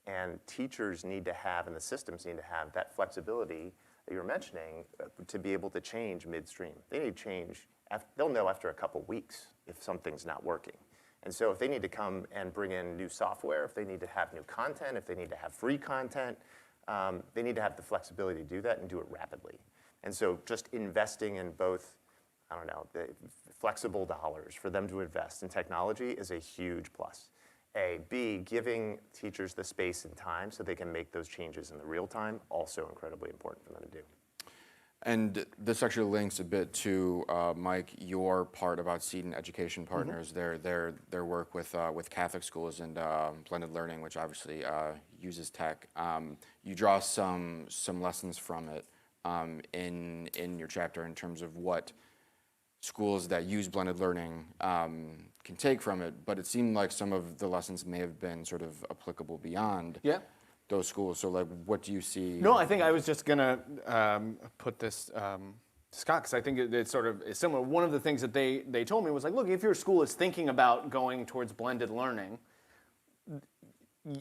And teachers need to have, and the systems need to have, that flexibility that you're mentioning to be able to change midstream. They need to change, they'll know after a couple weeks if something's not working. And so if they need to come and bring in new software, if they need to have new content, if they need to have free content, they need to have the flexibility to do that and do it rapidly. And so just investing in both, I don't know, the flexible dollars for them to invest in technology is a huge plus. A. B, giving teachers the space and time so they can make those changes in the real time, also incredibly important for them to do. And this actually links a bit to, Mike, your part about Seed and Education Partners, their work with Catholic schools and blended learning, which obviously uses tech. You draw some lessons from it in your chapter in terms of what schools that use blended learning can take from it, but it seemed like some of the lessons may have been sort of applicable beyond those schools. So like, what do you see? No, I think I was just gonna put this to Scott, because I think it's sort of similar. One of the things that they told me was like, look, if your school is thinking about going towards blended learning,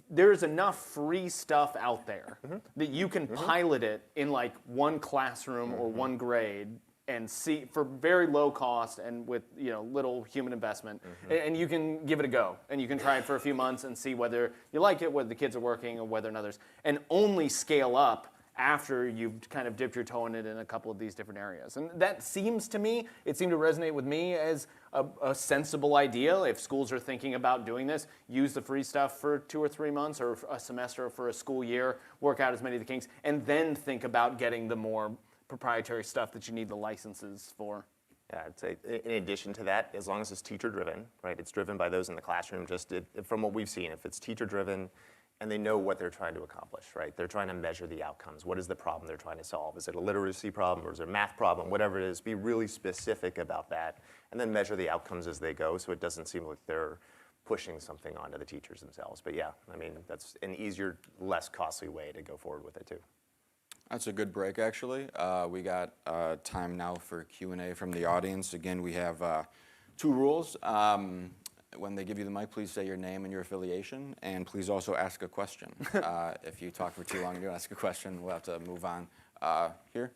there's enough free stuff out there that you can pilot it in like one classroom or one grade and see for very low cost and with little human investment, and you can give it a go, and you can try it for a few months and see whether you like it, whether the kids are working, or whether others, and only scale up after you've kind of dipped your toe in it in a couple of these different areas. And that seemed to resonate with me as a sensible idea. If schools are thinking about doing this, use the free stuff for 2 or 3 months or a semester or for a school year, work out as many of the kinks, and then think about getting the more proprietary stuff that you need the licenses for. Yeah, I'd say in addition to that, as long as it's teacher-driven, right? It's driven by those in the classroom. From what we've seen, if it's teacher-driven and they know what they're trying to accomplish, right? They're trying to measure the outcomes. What is the problem they're trying to solve? Is it a literacy problem or is it a math problem? Whatever it is, be really specific about that and then measure the outcomes as they go so it doesn't seem like they're pushing something onto the teachers themselves. But yeah, I mean, that's an easier, less costly way to go forward with it too. That's a good break, actually. We got time now for Q&A from the audience. Again, we have 2 rules. When they give you the mic, please say your name and your affiliation, and please also ask a question. If you talk for too long and you ask a question, we'll have to move on. Here.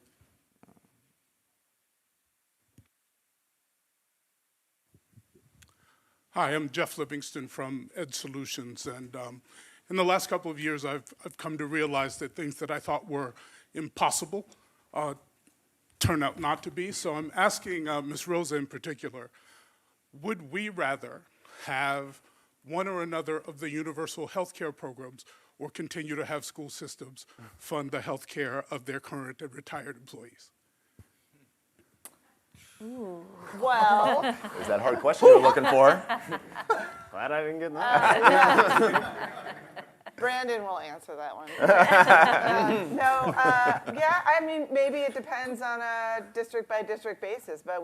Hi, I'm Jeff Livingston from Ed Solutions, and in the last couple of years, I've come to realize that things that I thought were impossible turn out not to be. So I'm asking Ms. Roza in particular, would we rather have one or another of the universal health care programs or continue to have school systems fund the health care of their current and retired employees? Well, Is that a hard question you're looking for? Glad I didn't get that. Brandon will answer that one. Yeah, I mean, maybe it depends on a district by district basis, but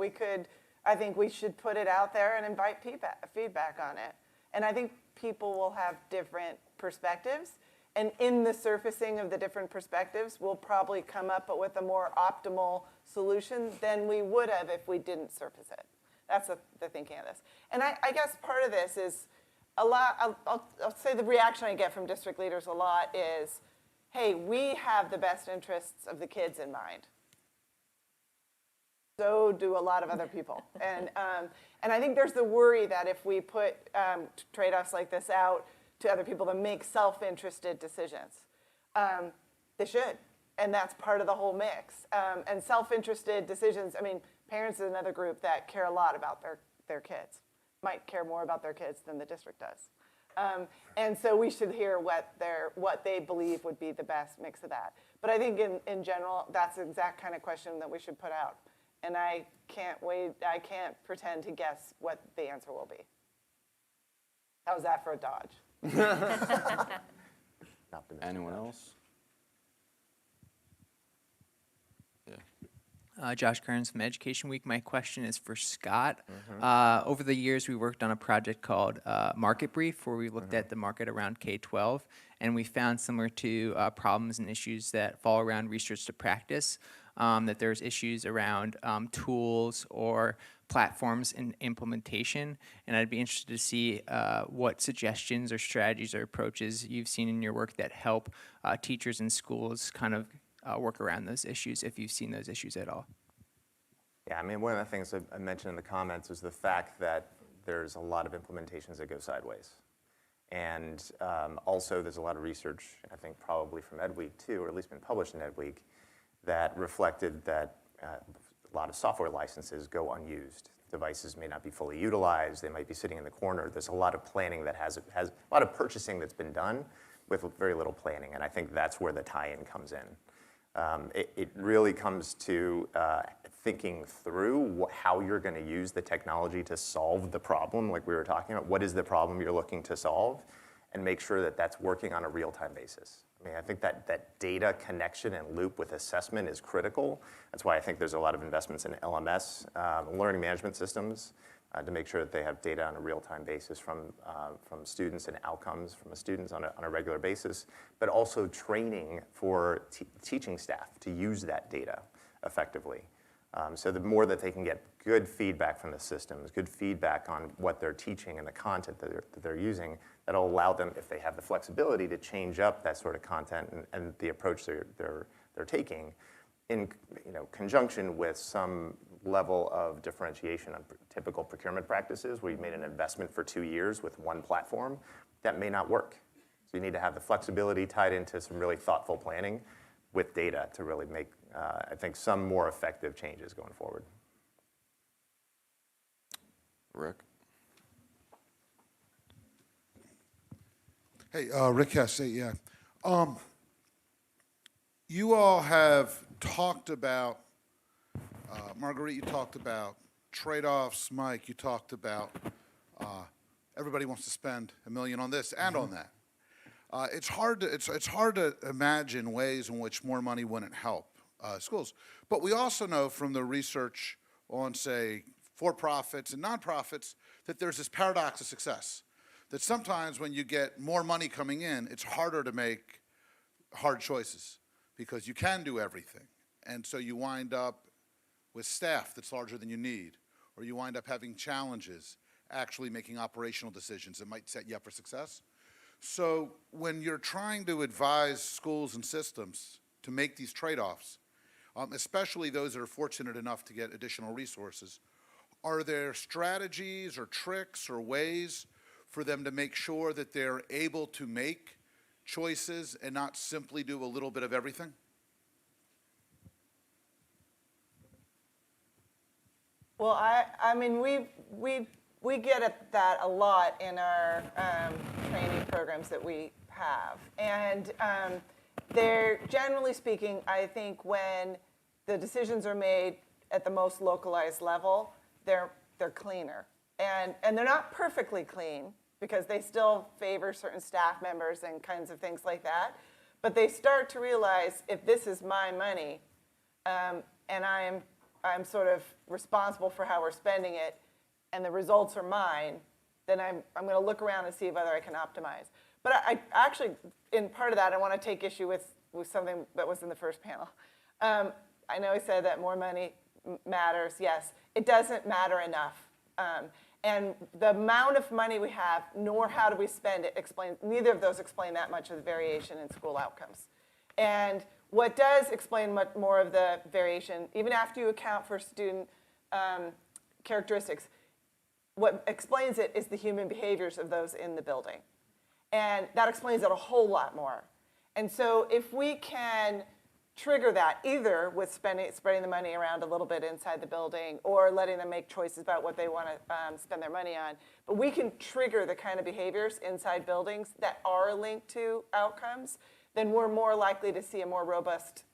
I think we should put it out there and invite feedback on it. And I think people will have different perspectives. And in the surfacing of the different perspectives, we'll probably come up with a more optimal solution than we would have if we didn't surface it. That's the thinking of this. And I guess part of this is a lot, I'll say the reaction I get from district leaders a lot is, hey, we have the best interests of the kids in mind. So do a lot of other people. And I think there's the worry that if we put trade-offs like this out to other people to make self-interested decisions, they should. And that's part of the whole mix. And self-interested decisions, I mean, parents is another group that care a lot about their kids. Might care more about their kids than the district does. And so we should hear what they believe would be the best mix of that. But I think in general, that's the exact kind of question that we should put out. And I can't pretend to guess what the answer will be. How's that for a dodge? Anyone else? Josh Kearns from Education Week. My question is for Scott. Over the years, we worked on a project called Market Brief, where we looked at the market around K-12, and we found similar to problems and issues that fall around research to practice, that there's issues around tools or platforms and implementation. And I'd be interested to see what suggestions or strategies or approaches you've seen in your work that help teachers and schools kind of work around those issues, if you've seen those issues at all. Yeah, I mean, one of the things I mentioned in the comments is the fact that there's a lot of implementations that go sideways. And also there's a lot of research, I think probably from EdWeek too, or at least been published in EdWeek, that reflected that a lot of software licenses go unused. Devices may not be fully utilized, they might be sitting in the corner. There's a lot of planning that has a lot of purchasing that's been done with very little planning, and I think that's where the tie-in comes in. It really comes to thinking through how you're going to use the technology to solve the problem, like we were talking about. What is the problem you're looking to solve? And make sure that that's working on a real-time basis. I mean, I think that data connection and loop with assessment is critical. That's why I think there's a lot of investments in LMS, learning management systems, to make sure that they have data on a real-time basis from students and outcomes from the students on a regular basis, but also training for teaching staff to use that data effectively. So the more that they can get good feedback from the systems, good feedback on what they're teaching and the content that they're using, that'll allow them, if they have the flexibility, to change up that sort of content and the approach they're taking in conjunction with some level of differentiation on typical procurement practices where you've made an investment for 2 years with one platform. That may not work. So you need to have the flexibility tied into some really thoughtful planning with data to really make, I think, some more effective changes going forward. Rick? Hey, Rick Hess, yeah. You all have talked about, Marguerite, you talked about trade-offs. Mike, you talked about everybody wants to spend $1 million on this and on that. It's hard to imagine ways in which more money wouldn't help schools. But we also know from the research on, say, for-profits and nonprofits that there's this paradox of success. That sometimes when you get more money coming in, it's harder to make hard choices because you can do everything. And so you wind up with staff that's larger than you need, or you wind up having challenges actually making operational decisions that might set you up for success. So when you're trying to advise schools and systems to make these trade-offs, especially those that are fortunate enough to get additional resources, are there strategies or tricks or ways for them to make sure that they're able to make choices and not simply do a little bit of everything? Well, I mean, we've we get at that a lot in our training programs that we have. And they're, generally speaking, I think when the decisions are made at the most localized level, they're cleaner. And they're not perfectly clean, because they still favor certain staff members and kinds of things like that. But they start to realize, if this is my money, and I'm sort of responsible for how we're spending it, and the results are mine, then I'm going to look around and see whether I can optimize. But I actually, in part of that, I want to take issue with something that was in the first panel. I know he said that more money matters. Yes, it doesn't matter enough. And the amount of money we have, nor how do we spend it, neither of those explain that much of the variation in school outcomes. And what does explain much more of the variation, even after you account for student characteristics, what explains it is the human behaviors of those in the building. And that explains it a whole lot more. And so if we can trigger that, either with spreading the money around a little bit inside the building, or letting them make choices about what they want to spend their money on, but we can trigger the kind of behaviors inside buildings that are linked to outcomes, then we're more likely to see a more robust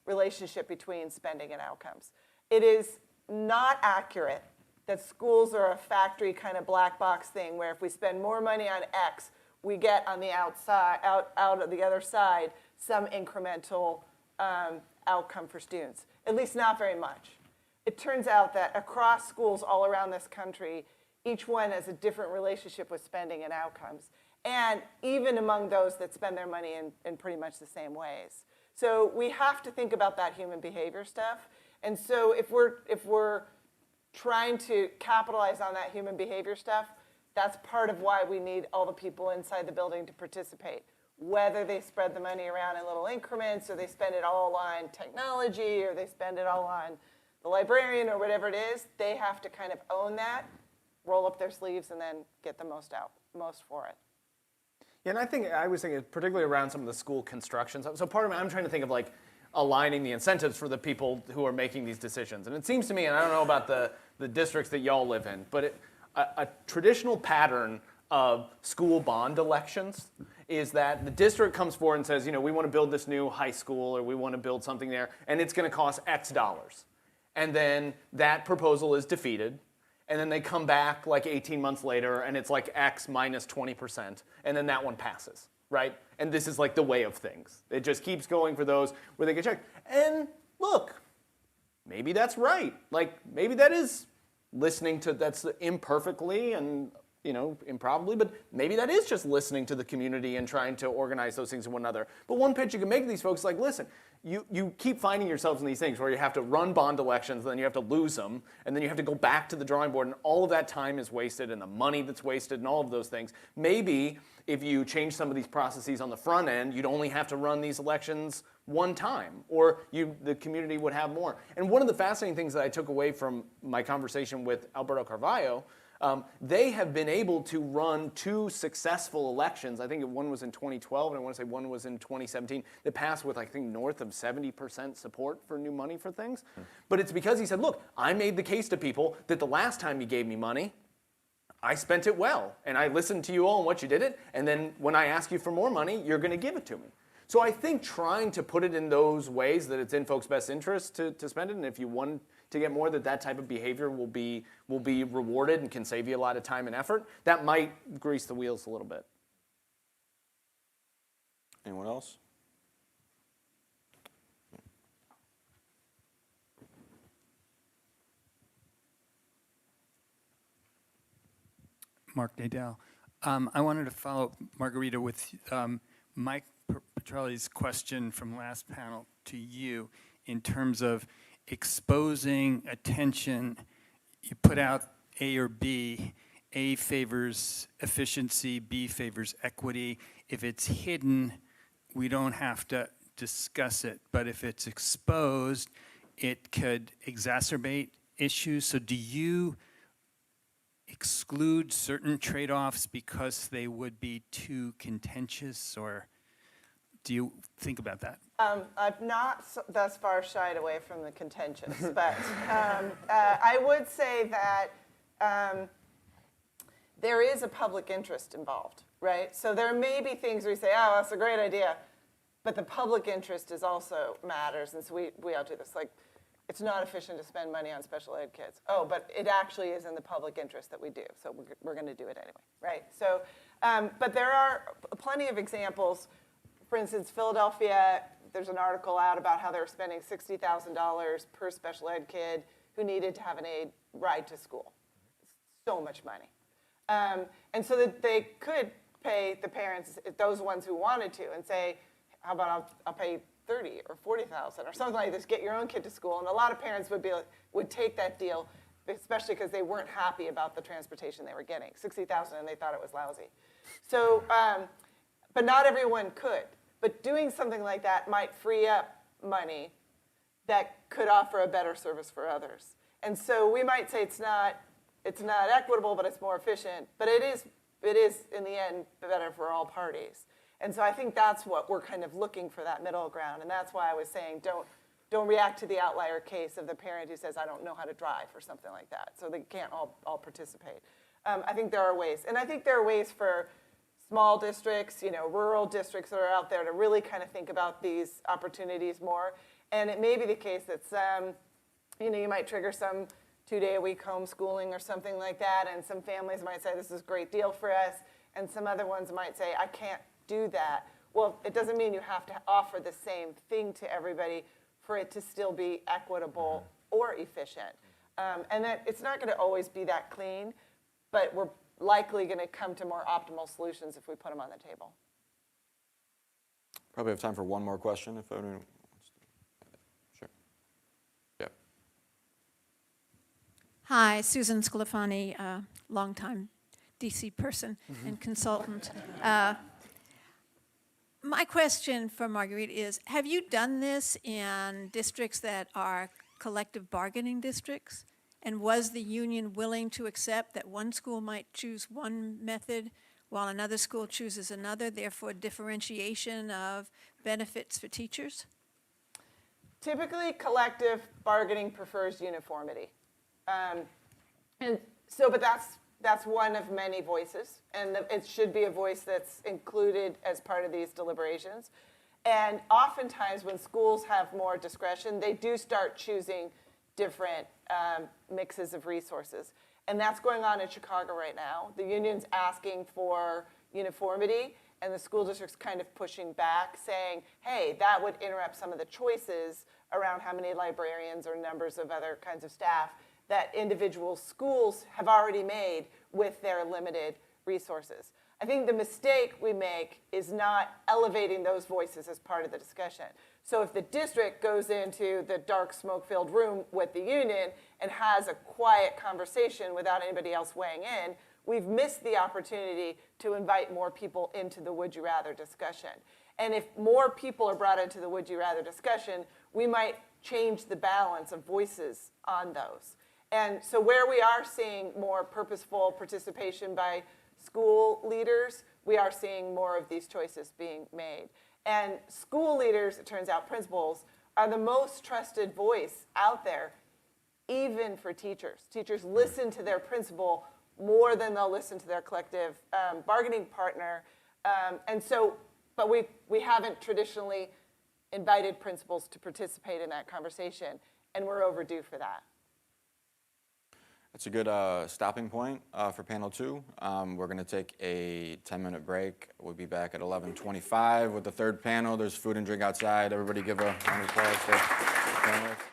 relationship between spending and outcomes. It is not accurate that schools are a factory kind of black box thing, where if we spend more money on X, we get on the outside, out of the other side, some incremental outcome for students, at least not very much. It turns out that across schools all around this country, each one has a different relationship with spending and outcomes, and even among those that spend their money in pretty much the same ways. So we have to think about that human behavior stuff. And so if we're trying to capitalize on that human behavior stuff, that's part of why we need all the people inside the building to participate. Whether they spread the money around in little increments, or they spend it all on technology, or they spend it all on the librarian, or whatever it is, they have to kind of own that, roll up their sleeves, and then get the most for it. Yeah, and I was thinking particularly around some of the school constructions. So part of it, I'm trying to think of like aligning the incentives for the people who are making these decisions. And it seems to me, and I don't know about the districts that y'all live in, but a traditional pattern of school bond elections is that the district comes forward and says, we want to build this new high school, or we want to build something there, and it's going to cost X dollars. And then that proposal is defeated, and then they come back like 18 months later, and it's like X minus 20%, and then that one passes, right? And this is like the way of things. It just keeps going for those where they get checked. And look, maybe that's right. Like, maybe that is listening to, that's imperfectly and improbably, but maybe that is just listening to the community and trying to organize those things in one another. But one pitch you can make to these folks is like, listen, you keep finding yourselves in these things where you have to run bond elections, and then you have to lose them, and then you have to go back to the drawing board, and all of that time is wasted, and the money that's wasted, and all of those things. Maybe if you change some of these processes on the front end, you'd only have to run these elections one time, or the community would have more. And one of the fascinating things that I took away from my conversation with Alberto Carvalho, they have been able to run 2 successful elections. I think one was in 2012, and I want to say one was in 2017, that passed with, I think, north of 70% support for new money for things. But it's because he said, look, I made the case to people that the last time you gave me money, I spent it well, and I listened to you all and what you did it, and then when I ask you for more money, you're going to give it to me. So I think trying to put it in those ways that it's in folks' best interest to spend it, and if you want to get more, that type of behavior will be rewarded and can save you a lot of time and effort, that might grease the wheels a little bit. Anyone else? Mark Nadell. I wanted to follow up, Margarita, with Mike Petrelli's question from last panel to you in terms of exposing attention. You put out A or B. A favors efficiency, B favors equity. If it's hidden, we don't have to discuss it. But if it's exposed, it could exacerbate issues. So do you exclude certain trade-offs because they would be too contentious, or do you think about that? I've not thus far shied away from the contentious, but I would say that there is a public interest involved, right? So there may be things where you say, oh, that's a great idea, but the public interest is also matters, and so we all do this. Like, it's not efficient to spend money on special ed kids. Oh, but it actually is in the public interest that we do, so we're going to do it anyway, right? So, but there are plenty of examples. For instance, Philadelphia, there's an article out about how they were spending $60,000 per special ed kid who needed to have an aid ride to school. So much money. And so that they could pay the parents, those ones who wanted to, and say, how about I'll pay 30 or 40,000 or something like this, get your own kid to school. And a lot of parents would take that deal, especially because they weren't happy about the transportation they were getting. 60,000 and they thought it was lousy. So, but not everyone could. But doing something like that might free up money that could offer a better service for others. And so we might say it's not equitable, but it's more efficient. But it is in the end better for all parties. And so I think that's what we're kind of looking for, that middle ground. And that's why I was saying don't react to the outlier case of the parent who says, I don't know how to drive or something like that. So they can't all participate. I think there are ways. And I think there are ways for small districts, rural districts that are out there to really kind of think about these opportunities more. And it may be the case that you might trigger some 2-day-a-week homeschooling or something like that. And some families might say, this is a great deal for us. And some other ones might say, I can't do that. Well, it doesn't mean you have to offer the same thing to everybody for it to still be equitable or efficient. And that it's not going to always be that clean, but we're likely going to come to more optimal solutions if we put them on the table. Probably have time for one more question if anyone wants to. Sure. Yeah. Hi, Susan Sclafani, longtime DC person and consultant. My question for Marguerite is, have you done this in districts that are collective bargaining districts? And was the union willing to accept that one school might choose one method while another school chooses another, therefore differentiation of benefits for teachers? Typically, collective bargaining prefers uniformity. But that's one of many voices, and it should be a voice that's included as part of these deliberations. And oftentimes when schools have more discretion, they do start choosing different mixes of resources. And that's going on in Chicago right now. The union's asking for uniformity, and the school district's kind of pushing back, saying, hey, that would interrupt some of the choices around how many librarians or numbers of other kinds of staff that individual schools have already made with their limited resources. I think the mistake we make is not elevating those voices as part of the discussion. So if the district goes into the dark smoke-filled room with the union and has a quiet conversation without anybody else weighing in, we've missed the opportunity to invite more people into the would you rather discussion. And if more people are brought into the would you rather discussion, we might change the balance of voices on those. And so where we are seeing more purposeful participation by school leaders, we are seeing more of these choices being made. And school leaders, it turns out principals, are the most trusted voice out there, even for teachers. Teachers listen to their principal more than they'll listen to their collective bargaining partner. But we haven't traditionally invited principals to participate in that conversation, and we're overdue for that. That's a good stopping point for panel 2. We're going to take a 10-minute break. We'll be back at 11:25 with the third panel. There's food and drink outside. Everybody give a round of applause for the panelists.